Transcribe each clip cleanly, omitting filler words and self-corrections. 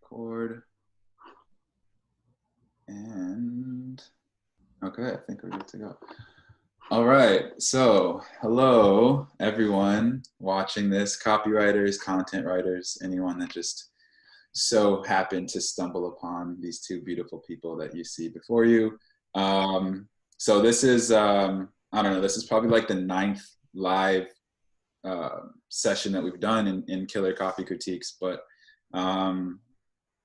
record. And okay, I think we're good to go. All right, so hello everyone watching this, copywriters, content writers, anyone that just so happened to stumble upon these two beautiful people that you see before you. So this is, I don't know, this is probably like the 9th live session that we've done in Killer Copy Critiques, but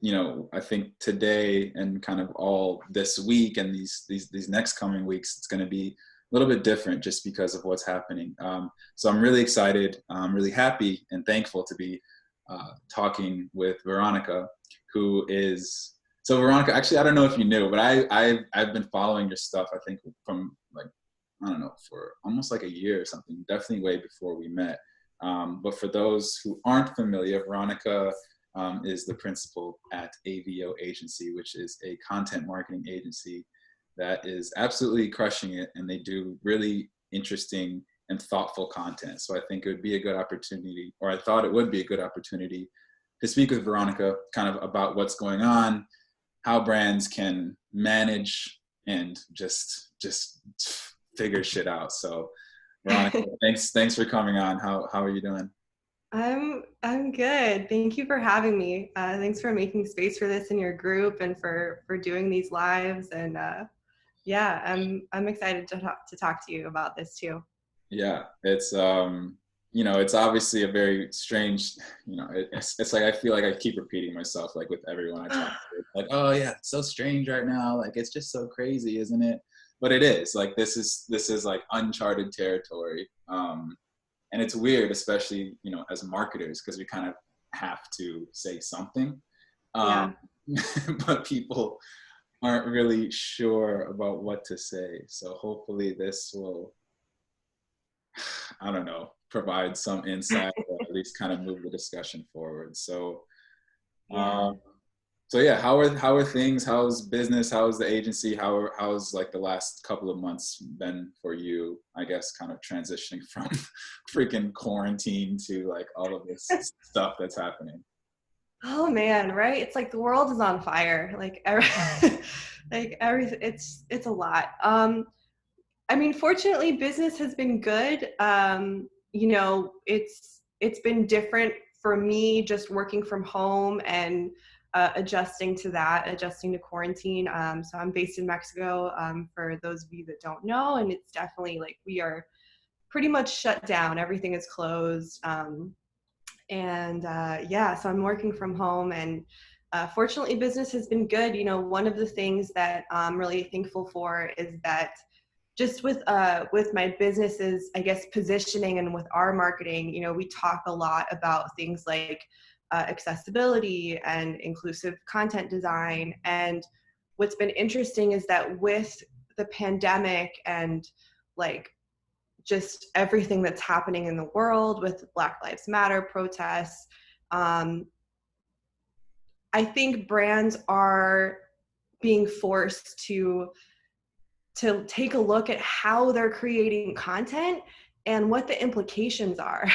you know, I think today and kind of all this week and these next coming weeks, it's going to be a little bit different just because of what's happening. So I'm really excited. I'm really happy and thankful to be talking with Veronica, who is, so Veronica, actually, I don't know if you knew, but I've been following your stuff, I think from like, I don't know, for almost like a year or something, definitely way before we met. But for those who aren't familiar, Veronica is the principal at AVO Agency, which is a content marketing agency that is absolutely crushing it, and they do really interesting and thoughtful content. So I think it would be a good opportunity, or I thought it would be a good opportunity to speak with Veronica kind of about what's going on, how brands can manage and just figure shit out. So Veronica, thanks for coming on. How are you doing? I'm good. Thank you for having me. Thanks for making space for this in your group and for doing these lives. And yeah, I'm excited to talk to you about this too. Yeah, it's you know, it's obviously a very strange, you know, it's like I feel like I keep repeating myself like with everyone I talk to. Like, oh yeah, it's so strange right now. Like it's just so crazy, isn't it? But it is. Like this is like uncharted territory. And it's weird, especially, you know, as marketers, because we kind of have to say something. Yeah. But people aren't really sure about what to say. So hopefully this will, I don't know, provide some insight or at least kind of move the discussion forward. So, Yeah. so yeah, how are things? How's business? How's the agency? How's like the last couple of months been for you? I guess kind of transitioning from freaking quarantine to like all of this stuff that's happening. Oh man, right? It's like the world is on fire. Like like everything. It's a lot. I mean, fortunately, business has been good. You know, it's been different for me just working from home and adjusting to that, adjusting to quarantine. So I'm based in Mexico, for those of you that don't know, and it's definitely like we are pretty much shut down. Everything is closed. And yeah, so I'm working from home, and fortunately, business has been good. You know, one of the things that I'm really thankful for is that just with my business's, I guess, positioning and with our marketing, you know, we talk a lot about things like accessibility and inclusive content design. And what's been interesting is that with the pandemic and like just everything that's happening in the world with Black Lives Matter protests, I think brands are being forced to take a look at how they're creating content and what the implications are,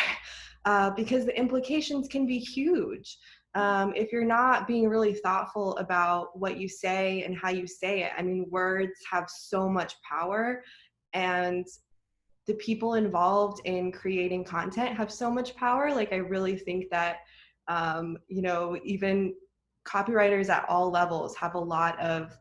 because the implications can be huge. If you're not being really thoughtful about what you say and how you say it, I mean, words have so much power, and the people involved in creating content have so much power. Like, I really think that, you know, even copywriters at all levels have a lot of,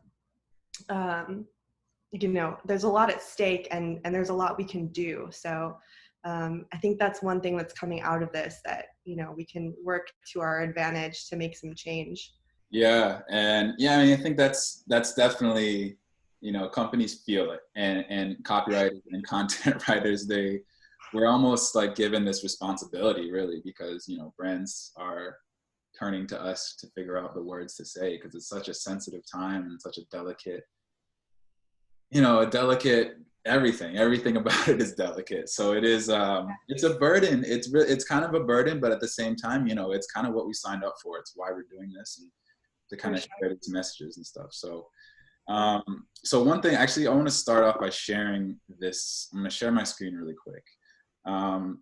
you know, there's a lot at stake, and there's a lot we can do. So I think that's one thing that's coming out of this, that, you know, we can work to our advantage to make some change. Yeah, and yeah, I mean, I think that's definitely, you know, companies feel it, and copywriters and content writers, we're almost like given this responsibility, really, because, you know, brands are turning to us to figure out the words to say, because it's such a sensitive time and such a delicate, you know, everything about it is delicate. So it is, it's a burden. It's kind of a burden, but at the same time, you know, it's kind of what we signed up for. It's why we're doing this, and to kind of share these messages and stuff. So, so one thing, actually, I want to start off by sharing this. I'm going to share my screen really quick.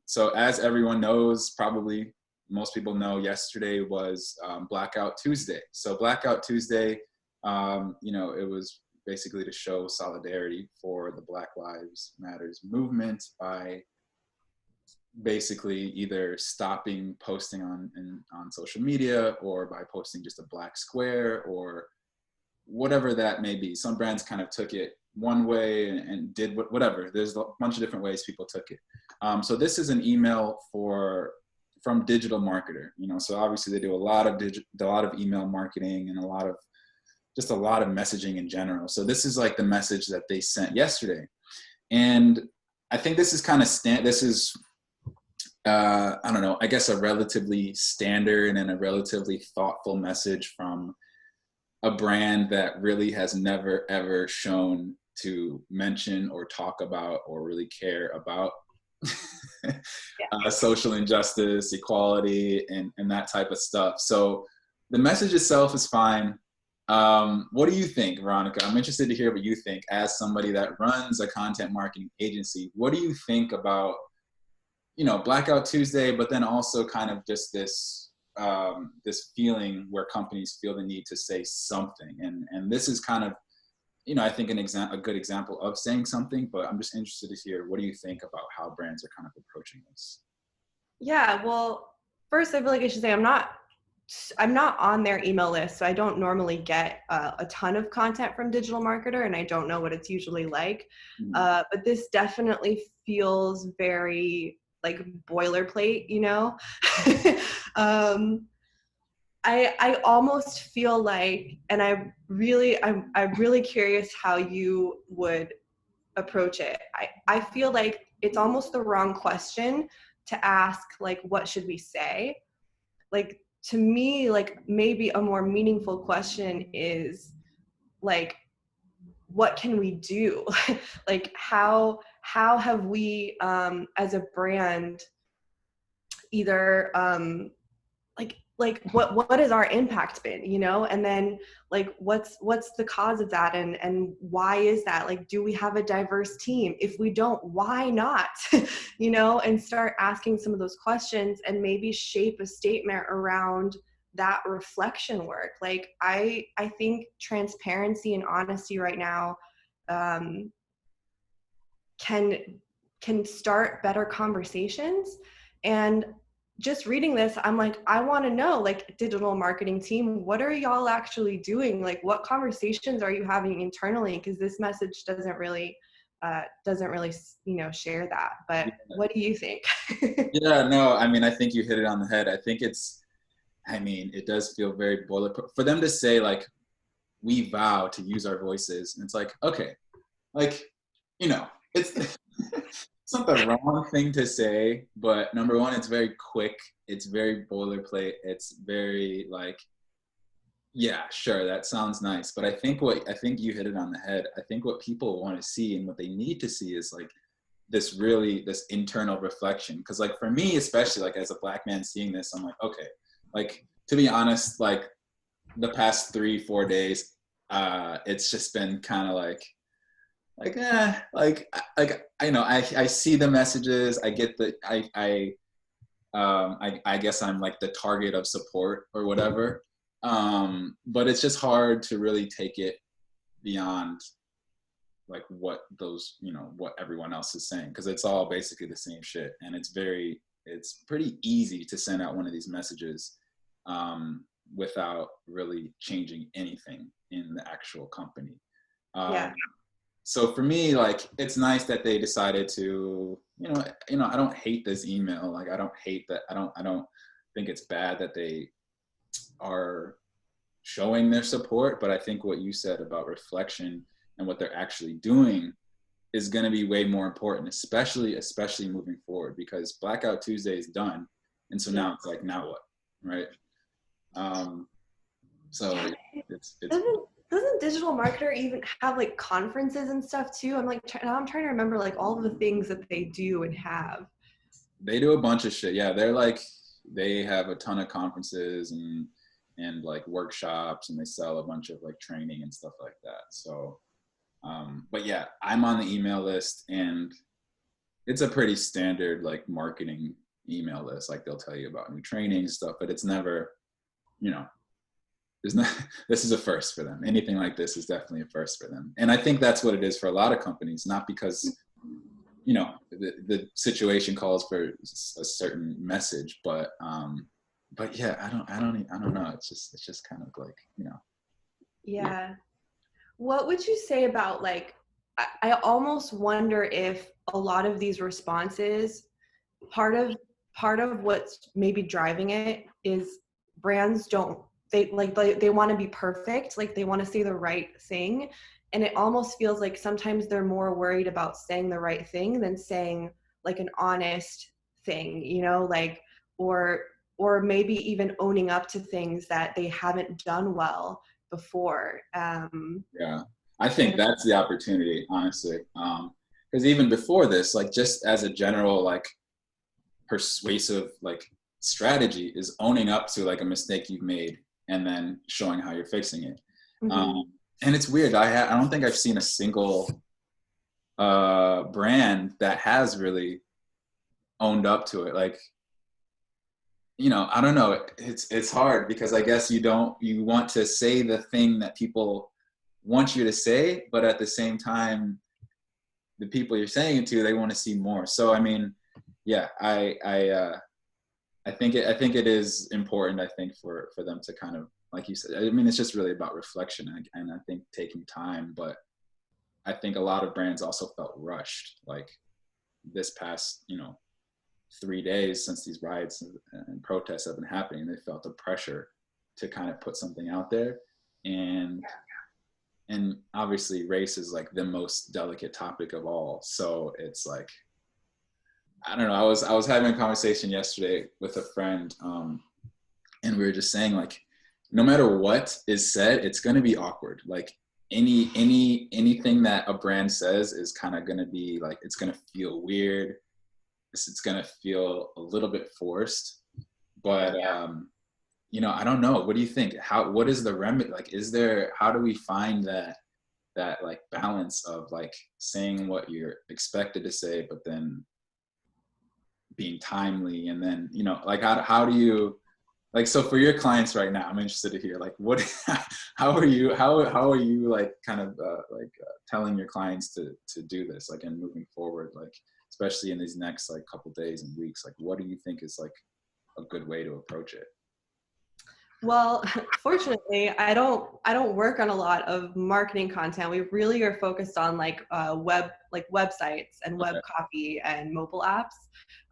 So as everyone knows, probably, most people know yesterday was Blackout Tuesday. So Blackout Tuesday, you know, it was basically to show solidarity for the Black Lives Matters movement by basically either stopping posting on social media, or by posting just a black square, or whatever that may be. Some brands kind of took it one way and did whatever. There's a bunch of different ways people took it. So this is an email from digital marketer. You know, so obviously they do a lot of email marketing and a lot of messaging in general. So this is like the message that they sent yesterday, and I think this is kind of I don't know, I guess a relatively standard and a relatively thoughtful message from a brand that really has never ever shown to mention or talk about or really care about social injustice, equality, and that type of stuff. So the message itself is fine. What do you think, Veronica? I'm interested to hear what you think as somebody that runs a content marketing agency. What do you think about, you know, Blackout Tuesday, but then also kind of just this feeling where companies feel the need to say something, and this is kind of, you know, I think a good example of saying something. But I'm just interested to hear, what do you think about how brands are kind of approaching this? Yeah, well, first I feel like I should say I'm not on their email list, so I don't normally get a ton of content from Digital Marketer, and I don't know what it's usually like. Mm-hmm. But this definitely feels very like boilerplate, you know? I almost feel like, and I'm really curious how you would approach it. I feel like it's almost the wrong question to ask, like, what should we say? Like, to me, like, maybe a more meaningful question is like, what can we do? Like, how have we as a brand either like what has our impact been, you know? And then like what's the cause of that, and why is that? Like, do we have a diverse team? If we don't, why not? You know, and start asking some of those questions and maybe shape a statement around that reflection work. Like, I think transparency and honesty right now can start better conversations. And just reading this, I'm like, I want to know, like, digital marketing team, what are y'all actually doing? Like, what conversations are you having internally? Because this message doesn't really, you know, share that. But what do you think? Yeah, no, I mean, I think you hit it on the head. I mean, it does feel very boilerplate for them to say, like, we vow to use our voices. And it's like, okay, like, you know, it's it's not the wrong thing to say, but number one, it's very quick. It's very boilerplate. It's very like, yeah, sure, that sounds nice. But I think you hit it on the head. I think what people want to see and what they need to see is like this internal reflection. Cause like for me, especially like as a Black man seeing this, I'm like, okay, like to be honest, like the past 3-4 days, it's just been kind of like you know, I see the messages, I get I guess I'm like the target of support or whatever, but it's just hard to really take it beyond like what those, you know, what everyone else is saying, because it's all basically the same shit, and it's pretty easy to send out one of these messages without really changing anything in the actual company. Yeah. So for me, like, it's nice that they decided to, you know, I don't hate this email. Like, I don't hate that. I don't think it's bad that they are showing their support. But I think what you said about reflection and what they're actually doing is going to be way more important, especially moving forward, because Blackout Tuesday is done. And so now it's like, now what? Right. So it's doesn't digital marketer even have like conferences and stuff too? I'm like, now I'm trying to remember like all of the things that they do and have. They do a bunch of shit. Yeah, they have a ton of conferences and like workshops, and they sell a bunch of like training and stuff like that. So, but yeah, I'm on the email list, and it's a pretty standard like marketing email list. Like they'll tell you about new training and stuff, but it's never, you know, there's not, this is a first for them. Anything like this is definitely a first for them. And I think that's what it is for a lot of companies, not because, you know, the situation calls for a certain message, but yeah, I don't know. It's just kind of like, you know. Yeah. What would you say about like, I almost wonder if a lot of these responses, part of what's maybe driving it is brands don't, they want to be perfect, like they want to say the right thing, and it almost feels like sometimes they're more worried about saying the right thing than saying like an honest thing, you know, like, or maybe even owning up to things that they haven't done well before. Yeah, I think that's the opportunity, honestly. Because even before this, like just as a general like persuasive like strategy is owning up to like a mistake you've made and then showing how you're fixing it. Mm-hmm. And it's weird. I don't think I've seen a single brand that has really owned up to it. Like, you know, I don't know. It's hard because I guess you want to say the thing that people want you to say, but at the same time, the people you're saying it to, they want to see more. So I mean, yeah, I think it is important. I think for them to kind of, like you said, I mean, it's just really about reflection and I think taking time. But I think a lot of brands also felt rushed. Like this past, you know, 3 days since these riots and protests have been happening, they felt the pressure to kind of put something out there. And obviously race is like the most delicate topic of all. So it's like, I don't know. I was having a conversation yesterday with a friend, and we were just saying like, no matter what is said, it's going to be awkward. Like anything that a brand says is kind of going to be like, it's going to feel weird. It's going to feel a little bit forced. But you know, I don't know. What do you think? What is the remedy? Like, how do we find that like balance of like saying what you're expected to say, but then being timely, and then, you know, like how do you, like, so for your clients right now, I'm interested to hear like what how are you like kind of telling your clients to do this, like, and moving forward, like especially in these next like couple days and weeks, like what do you think is like a good way to approach it? Well, fortunately, I don't work on a lot of marketing content. We really are focused on like websites and web Okay. copy and mobile apps.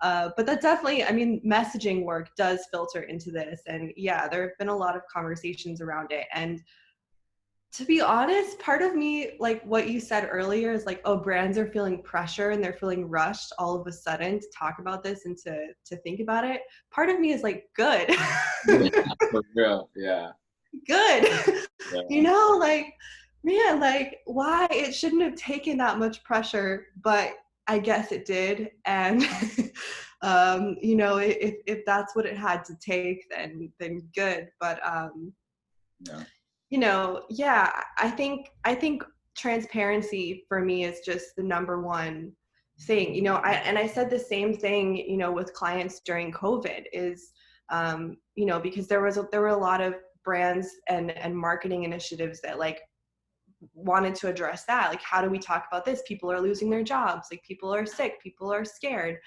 But that definitely, I mean, messaging work does filter into this. And yeah, there have been a lot of conversations around it. And to be honest, part of me, like what you said earlier, is like, oh, brands are feeling pressure and they're feeling rushed all of a sudden to talk about this and to think about it. Part of me is like, good. Yeah, for real. Yeah. Good. You Yeah. know, like, man, like, why? It shouldn't have taken that much pressure, but I guess it did. And you know, if that's what it had to take, then good. But Yeah. you know, yeah, I think transparency for me is just the number one thing. You know, I said the same thing, you know, with clients during COVID is, you know, because there were a lot of brands and marketing initiatives that like wanted to address that. Like, how do we talk about this? People are losing their jobs. Like, people are sick. People are scared.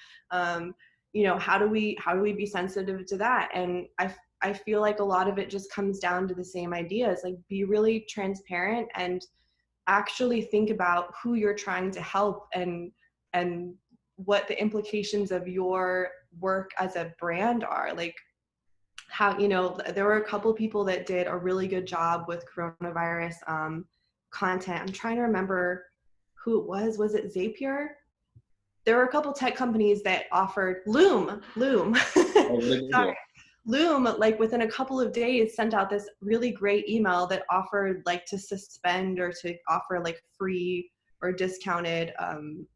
You know, how do we be sensitive to that? And I feel like a lot of it just comes down to the same ideas. Like, be really transparent and actually think about who you're trying to help and what the implications of your work as a brand are. Like, how, you know, there were a couple people that did a really good job with coronavirus content. I'm trying to remember who it was. Was it Zapier? There were a couple tech companies that offered Loom. Oh, what did you Sorry. do? Loom, like within a couple of days, sent out this really great email that offered like to suspend or to offer like free or discounted,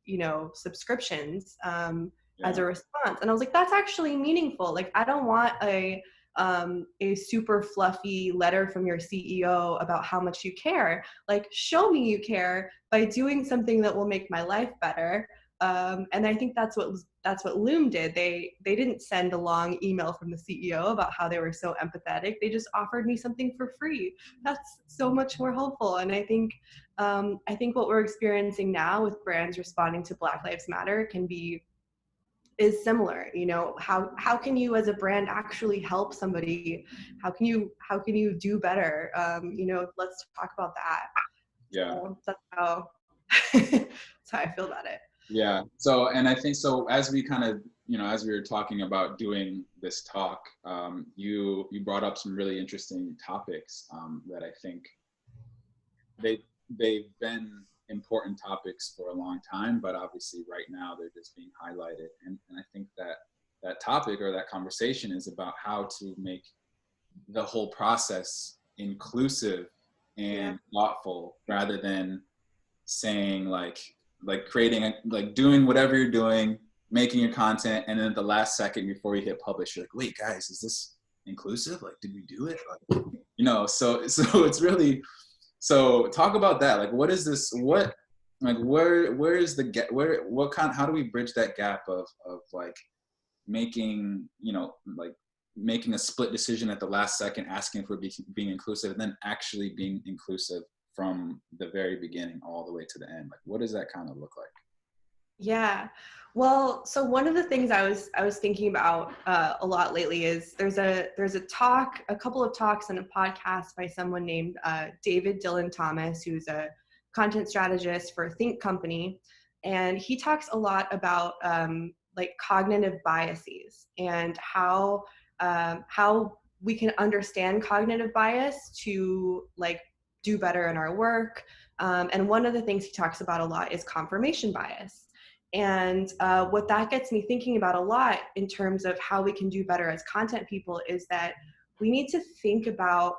you know, subscriptions as Yeah. a response. And I was like, that's actually meaningful. Like, I don't want a super fluffy letter from your CEO about how much you care. Like, show me you care by doing something that will make my life better. And I think that's that's what Loom did. They didn't send a long email from the CEO about how they were so empathetic. They just offered me something for free. That's so much more helpful. And I think what we're experiencing now with brands responding to Black Lives Matter is similar. You know, how can you as a brand actually help somebody? How can you do better? You know, let's talk about that. Yeah. So that's how that's how I feel about it. Yeah. So, and I think so as we kind of, you know, as we were talking about doing this talk, you brought up some really interesting topics that I think they've been important topics for a long time, but obviously right now they're just being highlighted. And I think that that topic or that conversation is about how to make the whole process inclusive and thoughtful, rather than saying like creating like doing whatever you're doing, making your content, and then at the last second before you hit publish, you're like, wait guys, is this inclusive? Like, did we do it? Like, you know, so it's really, so talk about that. Like, what is this, what, like, where is the gap, how do we bridge that gap of like making, you know, like making a split decision at the last second, asking for being inclusive, and then actually being inclusive from the very beginning all the way to the end? Like, what does that kind of look like? Yeah. Well, so one of the things I was thinking about a lot lately is there's a couple of talks and a podcast by someone named David Dylan Thomas, who's a content strategist for Think Company, and he talks a lot about like cognitive biases and how we can understand cognitive bias to like do better in our work. And one of the things he talks about a lot is confirmation bias. And what that gets me thinking about a lot in terms of how we can do better as content people is that we need to think about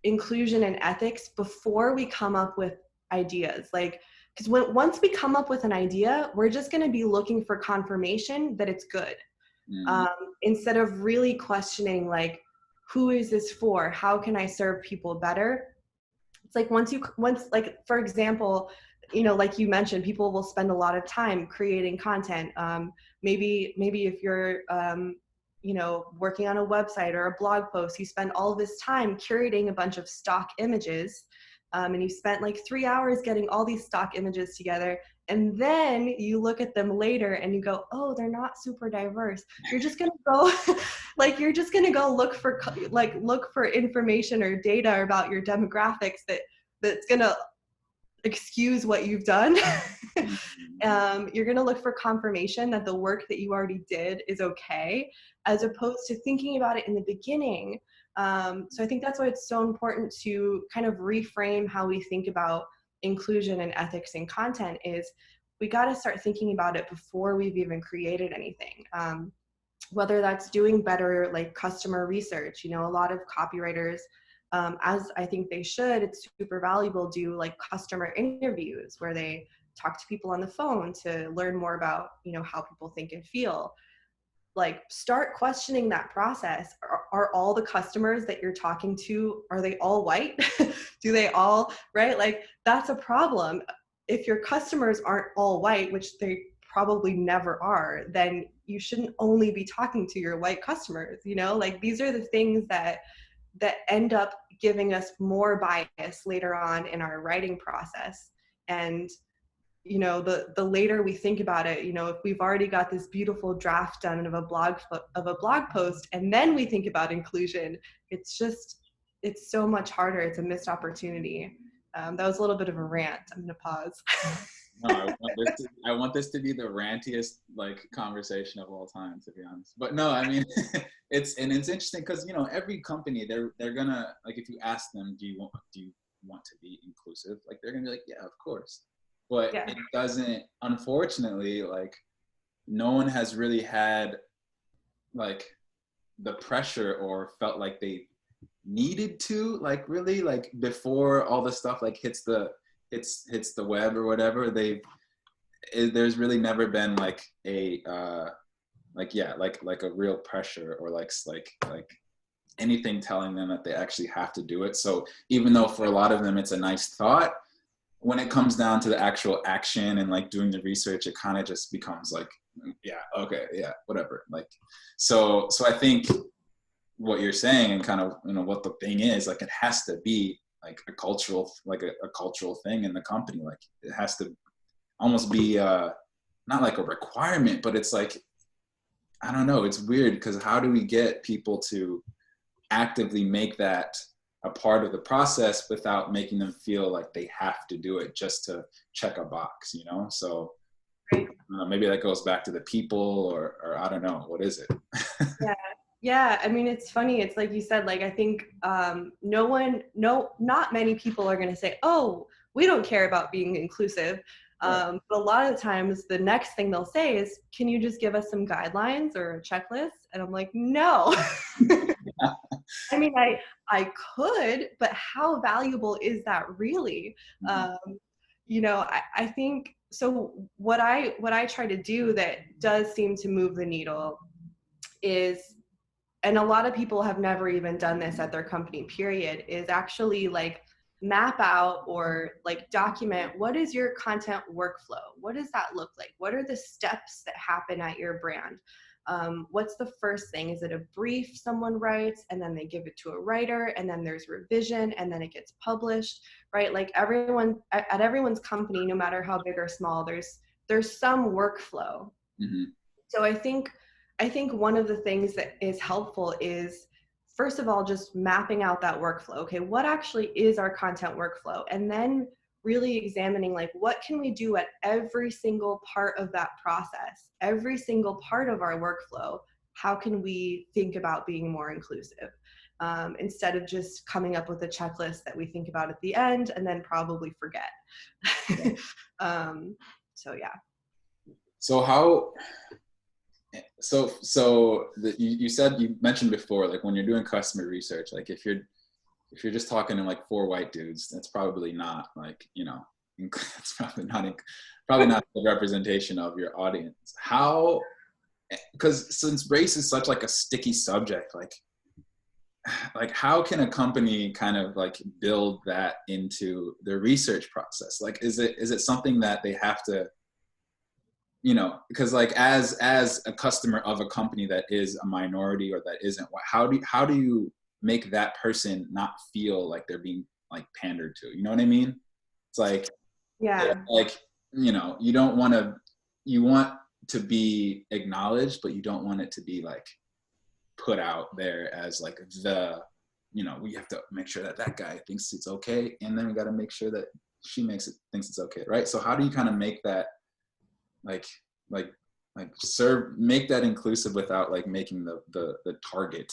inclusion and ethics before we come up with ideas. Like, because once we come up with an idea, we're just going to be looking for confirmation that it's good, instead of really questioning, like, who is this for? How can I serve people better? It's like once like, for example, you know, like you mentioned, people will spend a lot of time creating content. Maybe if you're, you know, working on a website or a blog post, you spend all this time curating a bunch of stock images, and you spent like 3 hours getting all these stock images together. And then you look at them later and you go, oh, they're not super diverse. You're just gonna go, like, you're just gonna go look for information or data about your demographics that's gonna excuse what you've done. You're going to look for confirmation that the work that you already did is okay, as opposed to thinking about it in the beginning. So I think that's why it's so important to kind of reframe how we think about inclusion and ethics in content. Is we got to start thinking about it before we've even created anything. Whether that's doing better like customer research. You know, a lot of copywriters, as I think they should, it's super valuable, do like customer interviews where they talk to people on the phone to learn more about, you know, how people think and feel. Like, start questioning that process. Are all the customers that you're talking to, are they all white? Do they all, right? Like, that's a problem. If your customers aren't all white, which they probably never are, then you shouldn't only be talking to your white customers. You know, like, these are the things that end up giving us more bias later on in our writing process. And, you know, the later we think about it, you know, if we've already got this beautiful draft done of a blog post, and then we think about inclusion, it's so much harder. It's a missed opportunity. That was a little bit of a rant. I'm gonna pause. No, I want this to be the rantiest like conversation of all time, to be honest. But no, I mean, it's interesting because, you know, every company, they're gonna, like, if you ask them, do you want to be inclusive? Like, they're gonna be like, yeah, of course. But Yeah. it doesn't, unfortunately, like, no one has really had like the pressure or felt like they needed to, like, really, like, before all the stuff like hits the web or whatever, there's really never been like a like a real pressure or like anything telling them that they actually have to do it. So even though for a lot of them it's a nice thought, when it comes down to the actual action and like doing the research, it kind of just becomes like, yeah, okay, yeah, whatever. Like, so I think what you're saying and kind of, you know, what the thing is, like, it has to be like a cultural, like a cultural thing in the company. Like, it has to almost be not like a requirement, but it's like, I don't know, it's weird because how do we get people to actively make that a part of the process without making them feel like they have to do it just to check a box, you know? So maybe that goes back to the people, or I don't know, what is it? Yeah. Yeah. I mean, it's funny. It's like you said, like, I think not many people are going to say, oh, we don't care about being inclusive. Right. But a lot of the times the next thing they'll say is, can you just give us some guidelines or a checklist? And I'm like, no. I mean, I could, but how valuable is that really? Mhm. Um, you know, I think so. What I try to do that does seem to move the needle is, and a lot of people have never even done this at their company, period, is actually like map out or like document, what is your content workflow? What does that look like? What are the steps that happen at your brand? What's the first thing? Is it a brief someone writes and then they give it to a writer and then there's revision and then it gets published, right? Like everyone at everyone's company, no matter how big or small, there's some workflow. Mhm. So I think one of the things that is helpful is, first of all, just mapping out that workflow. Okay, what actually is our content workflow? And then really examining, like, what can we do at every single part of that process, every single part of our workflow? How can we think about being more inclusive? Instead of just coming up with a checklist that we think about at the end and then probably forget. So yeah. So how, you said, you mentioned before, like when you're doing customer research, like if you're just talking to like four white dudes, that's probably not like, you know, it's probably not the representation of your audience. How, because since race is such like a sticky subject, like how can a company kind of like build that into their research process? Like, is it something that they have to, you know, because like as a customer of a company that is a minority or that isn't, how do you make that person not feel like they're being like pandered to? You know what I mean? It's like, yeah, Yeah. like, you know, you don't want to, you want to be acknowledged, but you don't want it to be like put out there as like the, you know, we have to make sure that that guy thinks it's okay, and then we got to make sure that she thinks it's okay, right? So how do you kind of make that like like make that inclusive without like making the target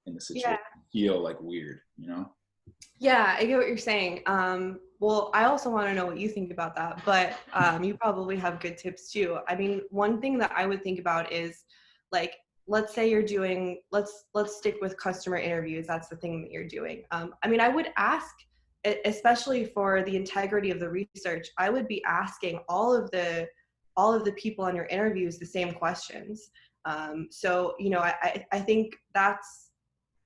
in the Yeah. situation feel like weird, you know? Yeah, I get what you're saying. Well, I also want to know what you think about that, but you probably have good tips too. I mean, one thing that I would think about is, like, let's say you're doing, let's stick with customer interviews. That's the thing that you're doing. I mean, I would ask, especially for the integrity of the research, I would be asking all of the people on your interviews the same questions. So, you know, I think that's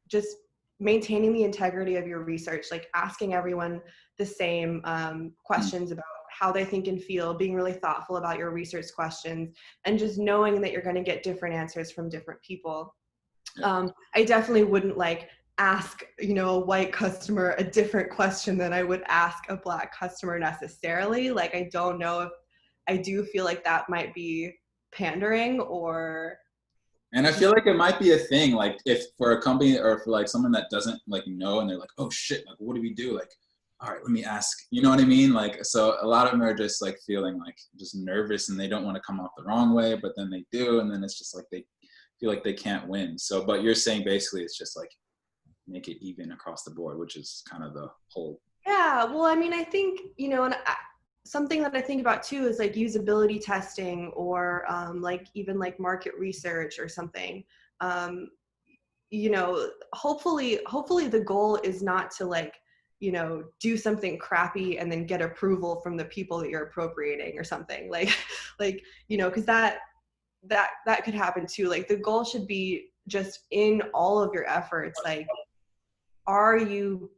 just maintaining the integrity of your research, like asking everyone the same questions about how they think and feel, being really thoughtful about your research questions, and just knowing that you're going to get different answers from different people. Yeah. I definitely wouldn't like ask, you know, a white customer a different question than I would ask a black customer necessarily. Like, I don't know if I do feel like that might be pandering or And I just, feel like it might be a thing, like if for a company or for like someone that doesn't like know and they're like, oh shit, like what do we do? Like, all right, let me ask. You know what I mean? Like, so a lot of them are just like feeling like just nervous and they don't want to come off the wrong way, but then they do, and then it's just like they feel like they can't win. So, but you're saying basically it's just like make it even across the board, which is kind of the whole. yeah, well, I mean, I think, you know, and something that I think about too is like usability testing or like even like market research or something. Um, you know, hopefully the goal is not to like, you know, do something crappy and then get approval from the people that you're appropriating or something like, like, you know, because that could happen too. Like the goal should be just in all of your efforts, like, are you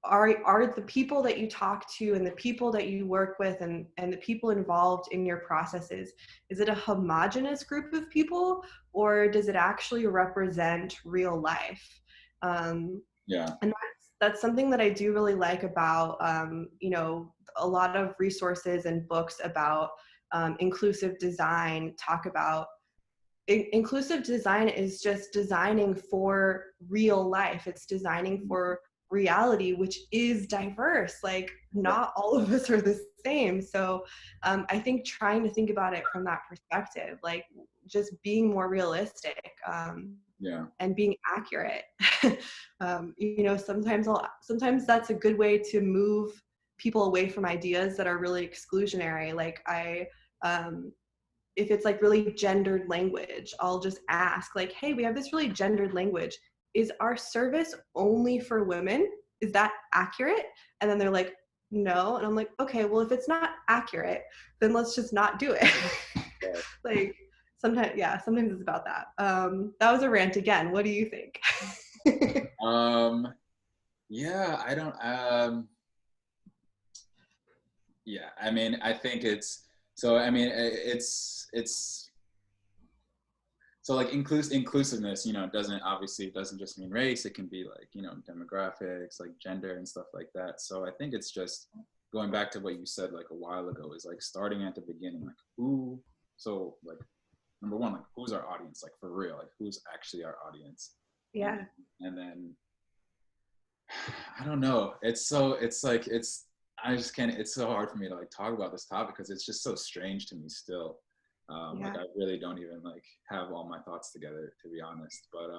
are the people that you talk to and the people that you work with and the people involved in your processes, is it a homogenous group of people, or does it actually represent real life? Yeah. And that's something that I do really like about, you know, a lot of resources and books about inclusive design talk about inclusive design is just designing for real life. It's designing for reality, which is diverse. Like, not all of us are the same. So I think trying to think about it from that perspective, like just being more realistic, and being accurate. You know, sometimes that's a good way to move people away from ideas that are really exclusionary. Like if it's like really gendered language, I'll just ask like, hey, we have this really gendered language. Is our service only for women? Is that accurate? And then they're like, no. And I'm like, okay, well, if it's not accurate, then let's just not do it. Like sometimes it's about that. That was a rant again. What do you think? Yeah, I don't, yeah, I mean, I think it's so like inclusiveness, you know, doesn't just mean race. It can be like, you know, demographics, like gender and stuff like that. So I think it's just going back to what you said like a while ago, is like starting at the beginning, like like number one, like who's our audience, like for real, like who's actually our audience. Yeah. And then I don't know. I just can't. It's so hard for me to like talk about this topic because it's just so strange to me still. Like I really don't even like have all my thoughts together, to be honest. But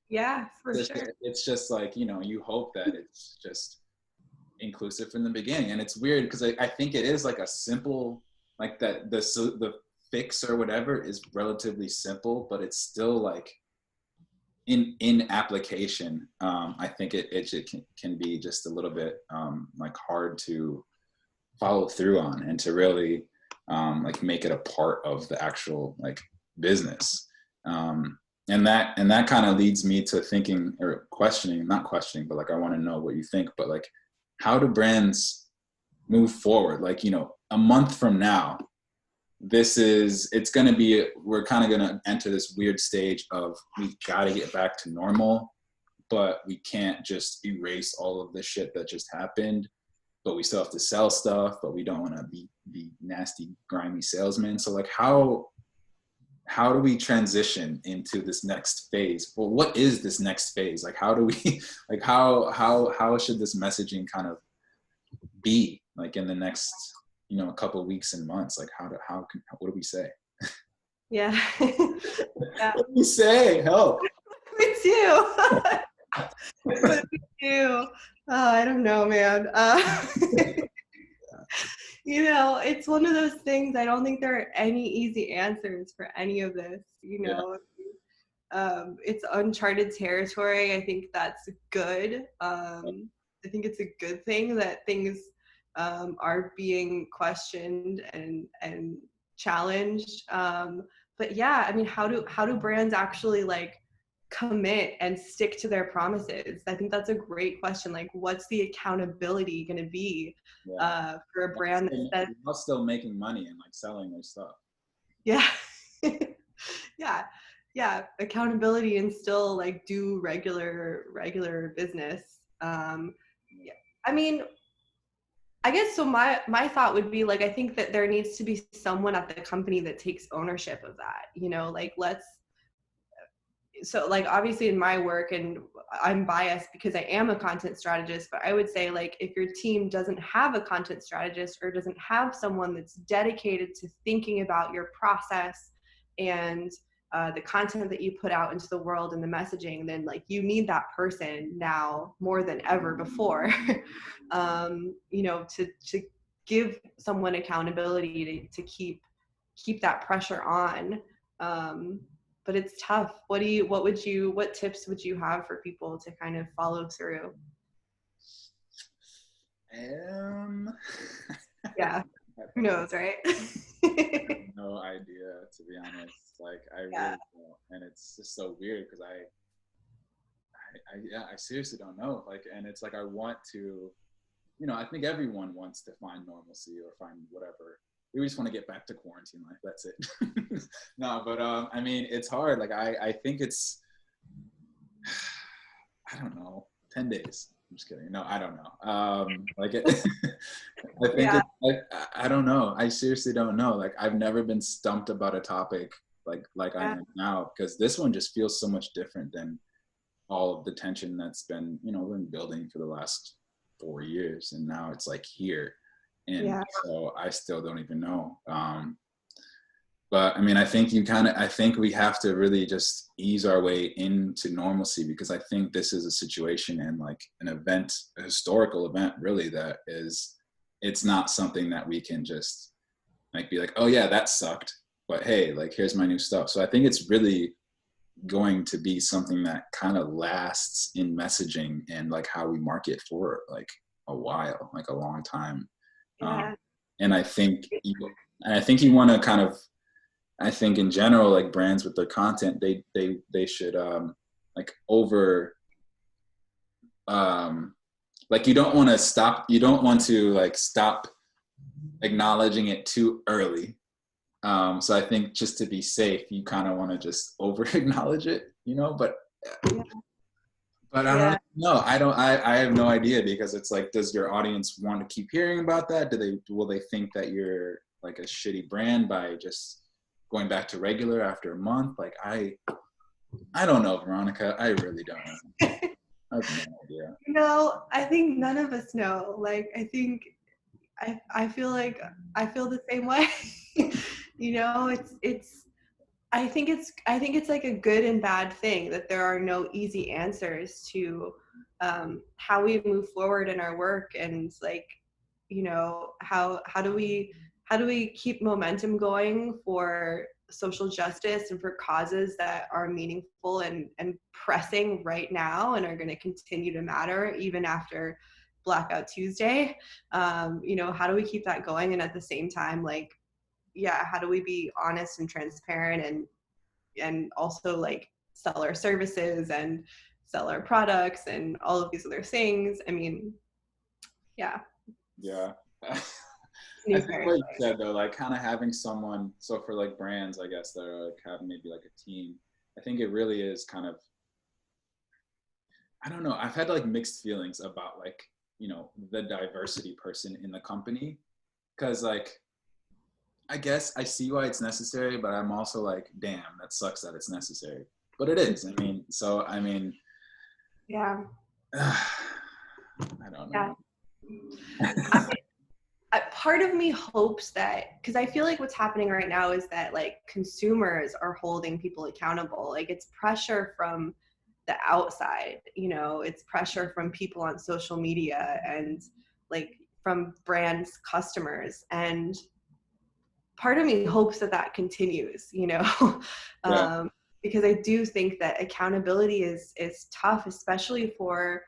yeah, for sure. It's just like, you know, you hope that it's just inclusive from the beginning, and it's weird because I think it is like a simple, like that the fix or whatever is relatively simple, but it's still like in application, I think it can be just a little bit like hard to follow through on and to really like make it a part of the actual like business. And that kind of leads me to thinking or not questioning, but like I want to know what you think. But like, how do brands move forward? Like, you know, a month from now, we're kind of going to enter this weird stage of we've got to get back to normal, but we can't just erase all of the shit that just happened, but we still have to sell stuff, but we don't want to be nasty, grimy salesmen. So like, how do we transition into this next phase? Well, what is this next phase? Like, how do we, like, how should this messaging kind of be like in the next, you know, a couple of weeks and months? Like what do we say? Yeah. Yeah. What do we say? Help. Me too. What do we do? Oh, I don't know, man. You know, it's one of those things. I don't think there are any easy answers for any of this. You know, it's uncharted territory. I think that's good. I think it's a good thing that things are being questioned and challenged. But yeah, I mean, how do brands actually like commit and stick to their promises? I think that's a great question. Like, what's the accountability going to be for a brand that says while still making money and like selling their stuff? Yeah. Yeah, accountability and still like do regular business. Yeah. I mean, I guess so. My thought would be like, I think that there needs to be someone at the company that takes ownership of that. You know, like so like obviously in my work, and I'm biased because I am a content strategist, but I would say like if your team doesn't have a content strategist or doesn't have someone that's dedicated to thinking about your process and the content that you put out into the world and the messaging, then like you need that person now more than ever before. You know, to give someone accountability to keep that pressure on. But it's tough. What tips would you have for people to kind of follow through? Yeah, who knows, right? No idea, to be honest. Like I really don't, and it's just so weird because yeah, I seriously don't know. Like, and it's like, I want to, you know, I think everyone wants to find normalcy or find whatever. We just want to get back to quarantine life. That's it. No, but I mean, it's hard. Like, I think it's, I don't know, 10 days. I'm just kidding. No, I don't know. Like, it, I think Yeah. it's like, I don't know. I seriously don't know. Like, I've never been stumped about a topic like I Yeah. am now, because this one just feels so much different than all of the tension that's been, you know, been building for the last 4 years, and now it's like here, and Yeah. so I still don't even know. But I mean, I think we have to really just ease our way into normalcy, because I think this is a situation and like an event, a historical event, really, that is, it's not something that we can just like be like, oh yeah, that sucked, but hey, like, here's my new stuff. So I think it's really going to be something that kind of lasts in messaging and like how we market for like a while, like a long time. Yeah. And I think you want to kind of, I think in general, like brands with their content, they should like like, you don't want to stop acknowledging it too early. So I think just to be safe, you kind of want to just over acknowledge it, you know, but Yeah. I Yeah. don't know. I have no idea, because it's like, does your audience want to keep hearing about that? Will they think that you're like a shitty brand by just going back to regular after a month? Like, I don't know, Veronica. I really don't know. I have no idea. No, I think none of us know. Like, I think I feel like I feel the same way. You know, it's I think it's like a good and bad thing that there are no easy answers to how we move forward in our work, and like, you know, how do we keep momentum going for social justice and for causes that are meaningful and pressing right now and are going to continue to matter even after Blackout Tuesday. You know, how do we keep that going, and at the same time, like, yeah, how do we be honest and transparent and also like sell our services and sell our products and all of these other things? I mean, yeah, Yeah. I new think what paradigm. you said though, like kind of having someone, so for like brands, I guess, that are like having maybe like a team, I think it really is kind of, I don't know, I've had like mixed feelings about like, you know, the diversity person in the company. Cause like, I guess I see why it's necessary, but I'm also like, damn, that sucks that it's necessary. But it is. I mean, so I mean, Yeah, I don't yeah. know. Part of me hopes that, because I feel like what's happening right now is that like consumers are holding people accountable. Like, it's pressure from the outside, you know, it's pressure from people on social media and like from brands customers, and part of me hopes that that continues, you know. Yeah. Because I do think that accountability is tough, especially for,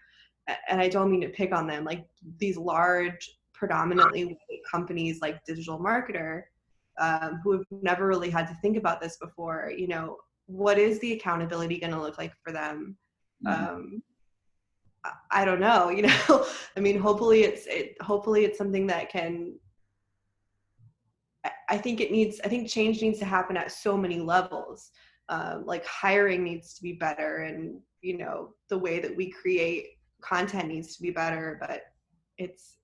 and I don't mean to pick on them, like these large predominantly white companies like digital marketer, who have never really had to think about this before. You know, what is the accountability going to look like for them? Mm-hmm. I don't know, you know. I mean, hopefully it's something that can, I think change needs to happen at so many levels. Like, hiring needs to be better, and you know, the way that we create content needs to be better. But it's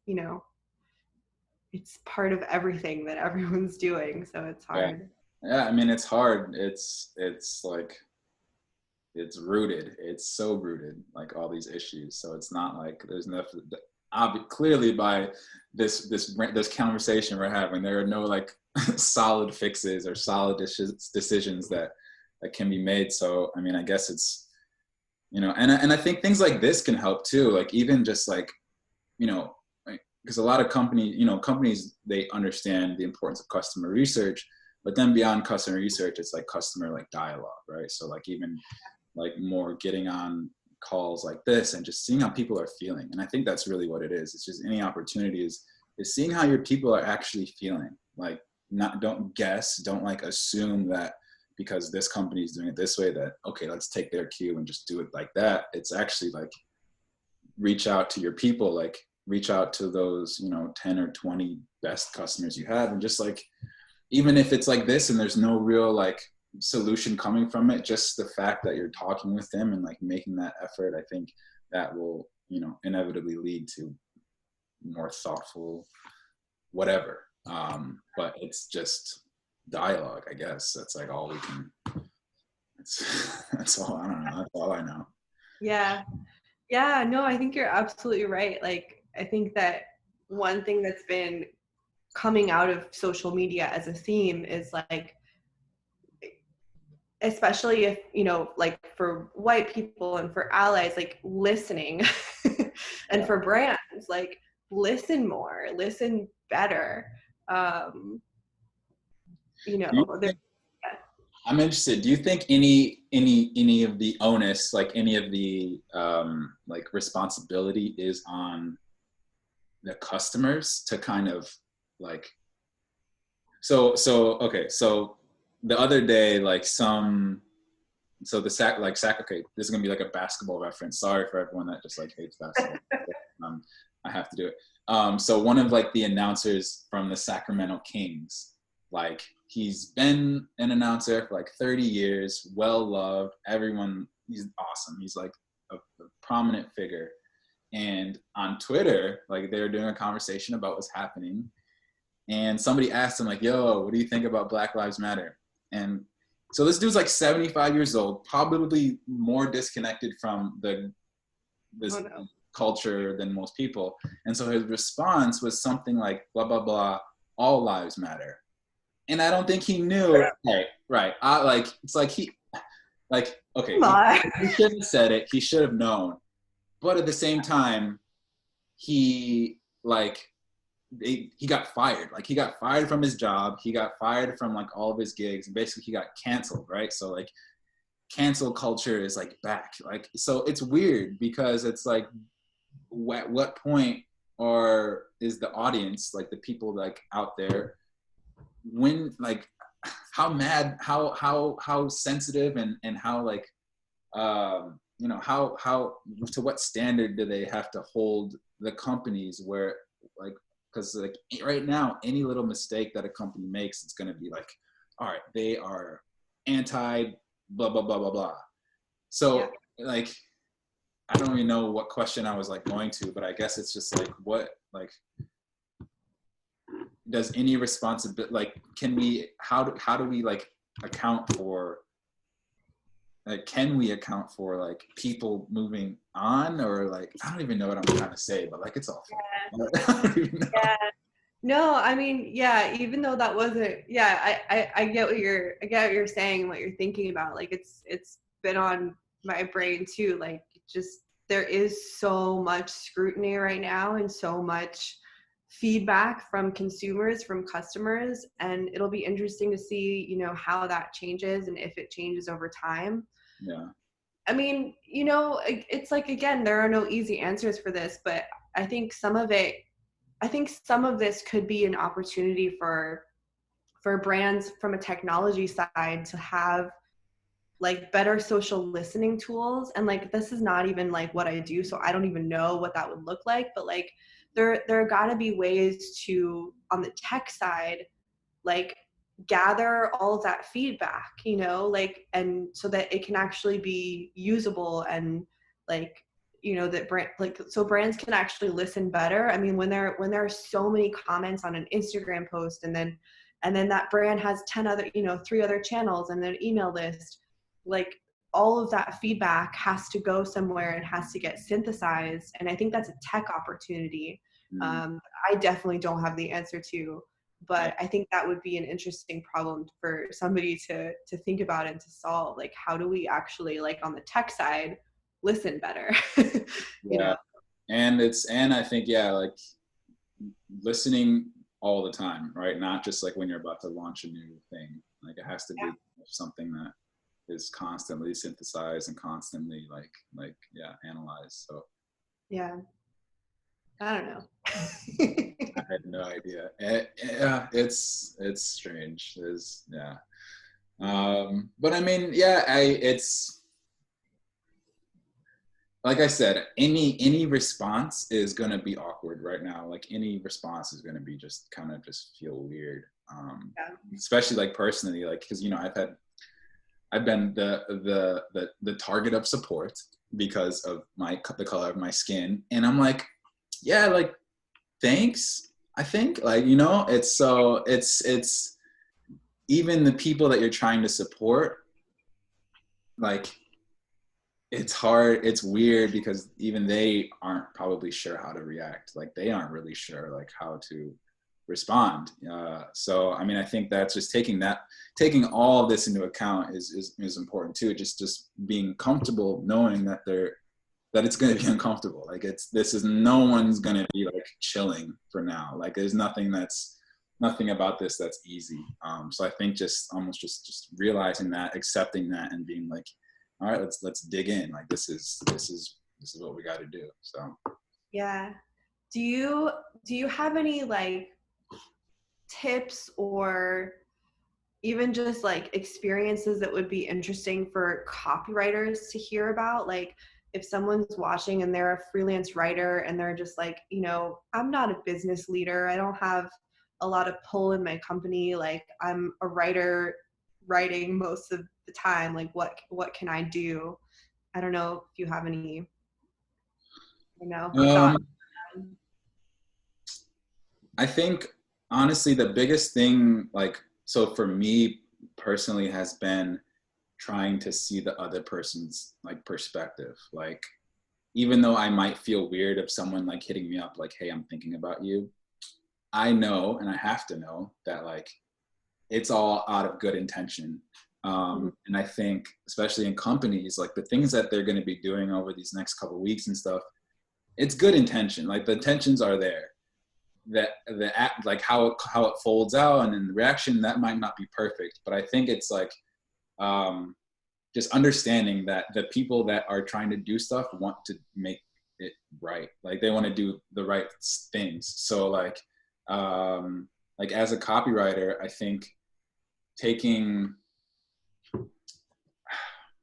you know, it's part of everything that everyone's doing, so it's Yeah. hard. Yeah. I mean, it's hard. It's like, it's rooted. It's so rooted, like all these issues. So it's not like there's nothing. Clearly, by this conversation we're having, there are no like solid fixes or solid decisions that can be made. So I mean, I guess it's, you know, and I think things like this can help too. Like, even just like, you know, because a lot of companies, they understand the importance of customer research, but then beyond customer research, it's like customer like dialogue, right? So like, even like more getting on calls like this and just seeing how people are feeling. And I think that's really what it is. It's just any opportunity is seeing how your people are actually feeling. Like, don't guess, don't like assume that because this company is doing it this way, that, okay, let's take their cue and just do it like that. It's actually like, reach out to your people, like reach out to those, 10 or 20 best customers you have, and just like, even if it's like this and there's no real like solution coming from it, just the fact that you're talking with them and like making that effort, I think that will, inevitably lead to more thoughtful whatever. But it's just dialogue, I guess. That's like all we can, that's all, I don't know, that's all I know. Yeah. Yeah, no, I think you're absolutely right. Like, I think that one thing that's been coming out of social media as a theme is like, especially if, like for white people and for allies, like listening and for brands, like listen more, listen better. Um, I'm interested. Do you think any of the onus, like any of the like responsibility, is on the customers to kind of like? So okay. So the other day, like okay, this is gonna be like a basketball reference. Sorry for everyone that just like hates basketball. I have to do it. So one of like the announcers from the Sacramento Kings, like he's been an announcer for like 30 years, well loved, everyone, he's awesome. He's like a prominent figure. And on Twitter, like they were doing a conversation about what's happening. And somebody asked him like, yo, what do you think about Black Lives Matter? And so this dude's like 75 years old, probably more disconnected from this culture than most people. And so his response was something like, blah, blah, blah, all lives matter. And I don't think he knew, right. It's like okay, he shouldn't have said it. He should have known. But at the same time, he got fired. Like he got fired from his job. He got fired from like all of his gigs. And basically he got canceled, right? So like cancel culture is like back. Like, so it's weird because it's like, at what point is the audience, like the people like out there, when like how mad, how sensitive and how like how to what standard do they have to hold the companies, where like, because like right now any little mistake that a company makes, it's going to be like, all right, they are anti blah blah blah blah blah. So like I don't even know what question I was like going to, but I guess it's just like, what, like, does any responsibility, like, how do we like account for, like, can we account for like people moving on, or like, I don't even know what I'm trying to say, but like, it's awful. I don't even know. No, I mean, even though that wasn't, I get what you're saying, what you're thinking about. Like it's been on my brain too. Like, just, there is so much scrutiny right now and so much feedback from consumers, from customers, and it'll be interesting to see, how that changes and if it changes over time. Yeah. I mean, it's like, again, there are no easy answers for this, but I think some of this could be an opportunity for brands from a technology side to have like better social listening tools. And like, this is not even like what I do, so I don't even know what that would look like, but like there gotta be ways to, on the tech side, like gather all of that feedback, like, and so that it can actually be usable, and like, that brand, like, so brands can actually listen better. I mean, when there are so many comments on an Instagram post, and then that brand has 10 other, 3 other channels and an email list, like all of that feedback has to go somewhere and has to get synthesized. And I think that's a tech opportunity. I definitely don't have the answer to, but I think that would be an interesting problem for somebody to think about and to solve. Like, how do we actually, like, on the tech side, listen better? And I think, like listening all the time, right? Not just like when you're about to launch a new thing. Like, it has to be something that is constantly synthesized and constantly like analyzed. So I don't know. I had no idea. It's strange. But I mean, yeah, it's like I said, any response is gonna be awkward right now. Like any response is gonna be just kind of just feel weird. Yeah. Especially like personally, like because I've been the target of support because of the color of my skin, and I'm like, yeah, like thanks. I think like it's even the people that you're trying to support, like it's hard, it's weird because even they aren't probably sure how to react, like they aren't really sure like how to respond. So I mean, I think that's just taking all of this into account is important too. Just being comfortable knowing that that it's going to be uncomfortable. Like no one's going to be like chilling for now. Like there's nothing about this that's easy. So I think just almost just realizing that, accepting that, and being like, all right, let's dig in. Like this is what we got to do. So Yeah. Do you have any like tips or even just like experiences that would be interesting for copywriters to hear about? Like if someone's watching and they're a freelance writer and they're just like, I'm not a business leader, I don't have a lot of pull in my company, like I'm a writer writing most of the time, like what can I do? I don't know if you have any, thoughts. I think honestly the biggest thing, like, so for me personally, has been trying to see the other person's like perspective. Like even though I might feel weird if someone like hitting me up like, hey, I'm thinking about you, I know, and I have to know that like it's all out of good intention. And I think especially in companies, like the things that they're going to be doing over these next couple of weeks and stuff, it's good intention. Like the intentions are there. That the act, like how it folds out and then the reaction, that might not be perfect, but I think it's like just understanding that the people that are trying to do stuff want to make it right. Like they want to do the right things. So like as a copywriter, I think taking,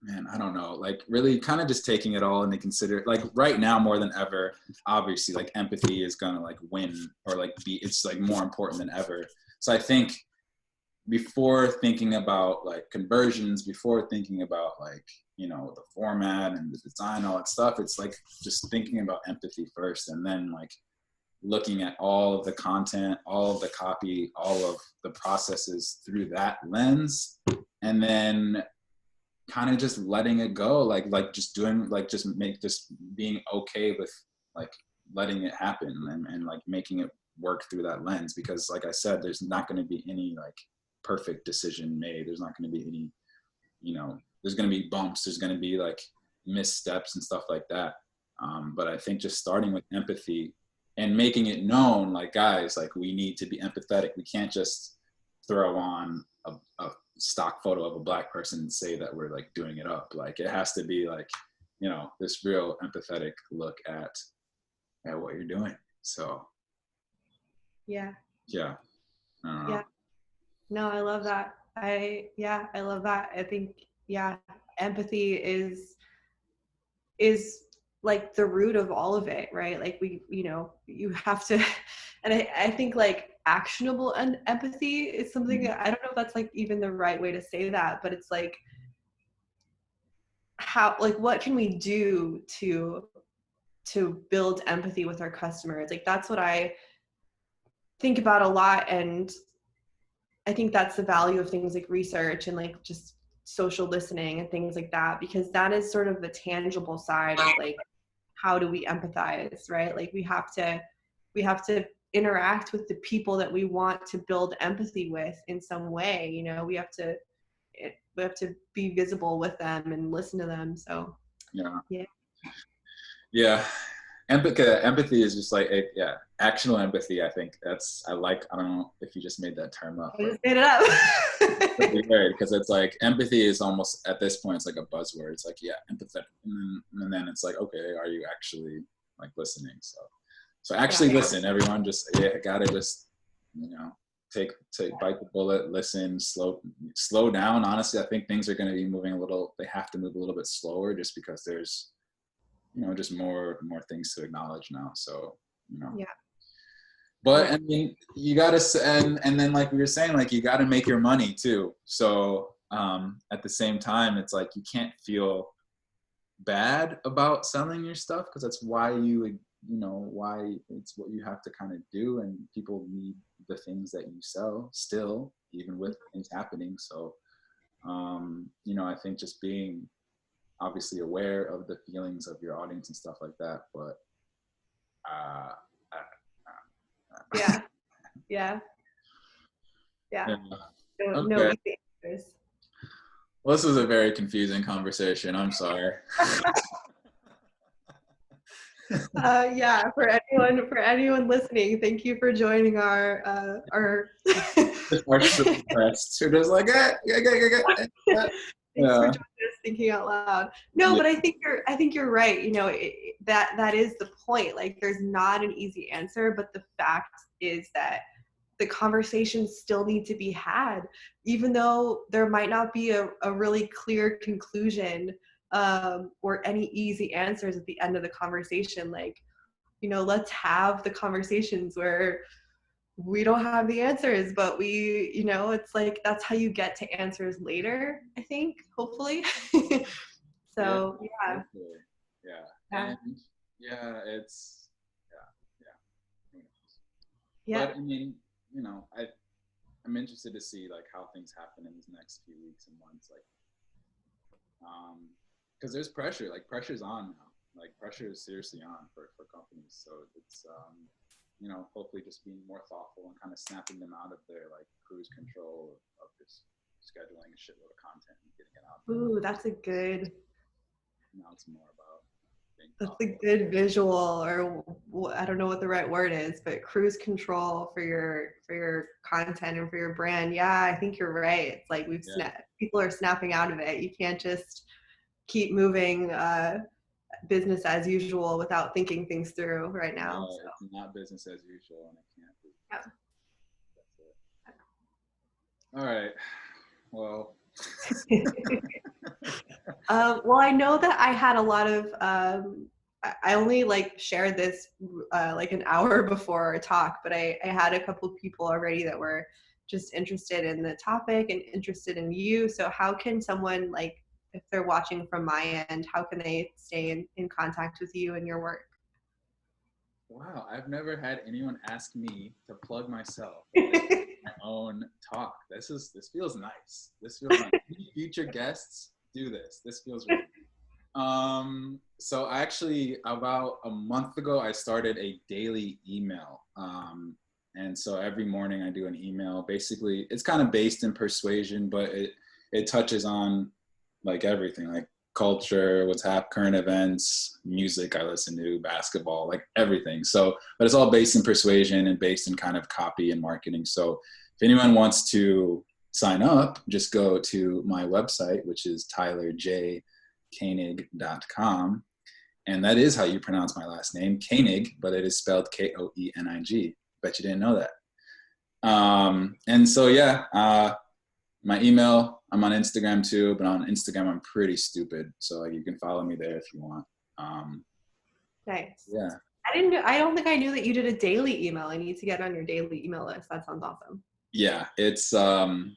man, I don't know, like really kind of just taking it all into consider, like right now more than ever, obviously like empathy is gonna like win, or like it's like more important than ever. So I think before thinking about like conversions, before thinking about like, the format and the design, all that stuff, it's like just thinking about empathy first, and then like looking at all of the content, all of the copy, all of the processes through that lens, and then kind of just letting it go, like just doing, like just being okay with like letting it happen, and like making it work through that lens. Because like I said, there's not going to be any like perfect decision made. There's not going to be any, there's going to be bumps, there's going to be like missteps and stuff like that. But I think just starting with empathy and making it known, like, guys, like we need to be empathetic. We can't just throw on a stock photo of a Black person and say that we're like doing it up. Like it has to be like, this real empathetic look at what you're doing. So Yeah. yeah. Yeah. No, I love that. I love that. I think, empathy is like the root of all of it, right? Like you have to, and I think like actionable empathy is something, I don't know if that's like even the right way to say that, but it's like how, like what can we do to build empathy with our customers? Like that's what I think about a lot. And I think that's the value of things like research and like just social listening and things like that, because that is sort of the tangible side of like, how do we empathize, right? Like we have to interact with the people that we want to build empathy with in some way. We have to be visible with them and listen to them. So yeah. Empathy is just like actionable empathy. I think I don't know if you just made that term up, I but just made it up. it's weird because it's like empathy is almost at this point, it's like a buzzword. It's like, empathetic, and then it's like, okay, are you actually like listening? So actually listen, everyone. Just gotta just bite the bullet, listen, slow down. Honestly, I think things are going to be moving they have to move a little bit slower just because there's, just more things to acknowledge now. So, Yeah. But I mean, you gotta, and then like we were saying, like you gotta make your money too. So at the same time, it's like you can't feel bad about selling your stuff because that's why why it's what you have to kind of do, and people need the things that you sell still, even with things happening. So I think just being obviously aware of the feelings of your audience and stuff like that, but yeah. Yeah. yeah. No Okay. easy answers. Well, this was a very confusing conversation. I'm sorry. Yeah, for anyone listening, thank you for joining our Our press. We're just like, Thanks for joining us thinking out loud. No, yeah. but I think you're right. That is the point. Like, there's not an easy answer, but the fact is that the conversations still need to be had, even though there might not be a really clear conclusion or any easy answers at the end of the conversation. Like, let's have the conversations where we don't have the answers, but it's like that's how you get to answers later, I think, hopefully. So yeah. And it's Yeah. But I mean, I'm interested to see like how things happen in these next few weeks and months, like because there's pressure, like pressure's on now, like pressure is seriously on for companies. So it's hopefully just being more thoughtful and kind of snapping them out of their like cruise control of just scheduling a shitload of content and getting it out there. Ooh, that's a good. Now it's more about being That's thoughtful. a good visual, or I don't know what the right word is, but cruise control for your content and for your brand. Yeah, I think you're right. It's like people are snapping out of it. You can't just keep moving business as usual without thinking things through right now. No, So. it's not business as usual, and it can't be. Yeah. That's it. All right. Well. Well, I know that I had a lot of. I only shared this like an hour before our talk, but I had a couple of people already that were just interested in the topic and interested in you. So how can someone, if they're watching from my end, how can they stay in contact with you and your work? Wow, I've never had anyone ask me to plug myself in my own talk. This feels nice. This feels nice. Future guests, do this. This feels really good. So actually about a month ago, I started a daily email. And so every morning I do an email. Basically, it's kind of based in persuasion, but it touches on like everything, like culture, current events, music I listen to, basketball, like everything. So, but it's all based in persuasion and based in kind of copy and marketing. So if anyone wants to sign up, just go to my website, which is tylerjkoenig.com. And that is how you pronounce my last name, Koenig, but it is spelled Koenig. Bet you didn't know that. And so, my email, I'm on Instagram too, but on Instagram, I'm pretty stupid. So you can follow me there if you want. Nice. Yeah. I don't think I knew that you did a daily email. I need to get on your daily email list. That sounds awesome. Yeah, it's every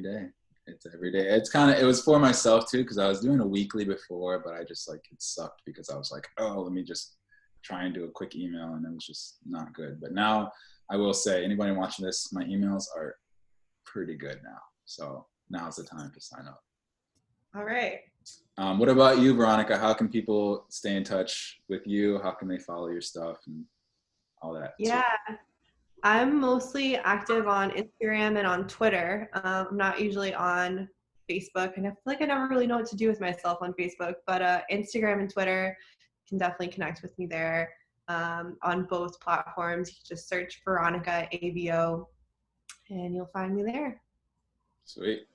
day. It's every day. It was for myself too, because I was doing a weekly before, but I just it sucked because I was like, oh, let me just try and do a quick email, and it was just not good. But now I will say, anybody watching this, my emails are pretty good now. So now's the time to sign up. All right. What about you, Veronica? How can people stay in touch with you? How can they follow your stuff and all that? Yeah. Too? I'm mostly active on Instagram and on Twitter. I'm not usually on Facebook, and I feel like I never really know what to do with myself on Facebook, but Instagram and Twitter, can definitely connect with me there. On both platforms, you just search Veronica AVO, and you'll find me there. Sweet.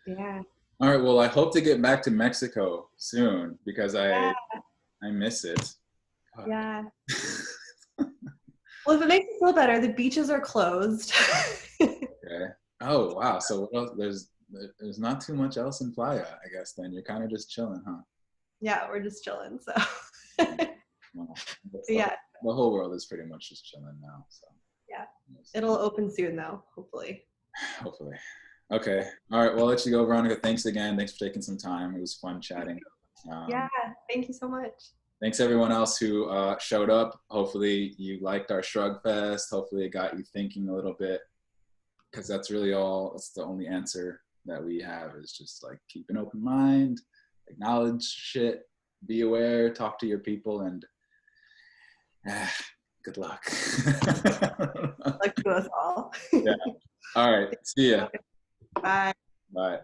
Yeah. All right. Well, I hope to get back to Mexico soon because I miss it. God. Yeah. Well, if it makes you feel better, the beaches are closed. Oh wow. So what else? There's not too much else in Playa, I guess. Then you're kind of just chilling, huh? Yeah, we're just chilling. So Well, yeah, the whole world is pretty much just chilling now. So yeah. It'll open soon though, hopefully. hopefully. Okay. All right. Well, I'll let you go, Veronica. Thanks again. Thanks for taking some time. It was fun chatting. Yeah, thank you so much. Thanks everyone else who showed up. Hopefully you liked our Shrug Fest. Hopefully it got you thinking a little bit, because that's the only answer that we have, is just like keep an open mind, acknowledge shit, be aware, talk to your people, and good luck. Luck to us all. Yeah. All right. See ya. Bye. Bye.